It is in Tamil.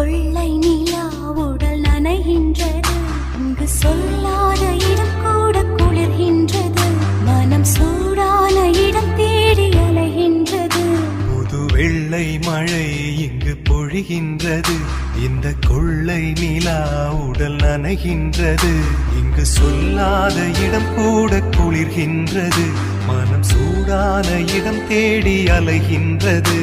கொள்ளை நிலா உடல் நனைகின்றது. இங்கு சொல்லாத இடம் கூட குளிர்கின்றது. மனம் சூடான இடம் தேடி அலைகின்றது. புது வெள்ளை மழை இங்கு பொழிகின்றது. இந்த கொள்ளை நிலா உடல் நனைகின்றது. இங்கு சொல்லாத இடம் கூட குளிர்கின்றது. மனம் சூடான இடம் தேடி அலைகின்றது.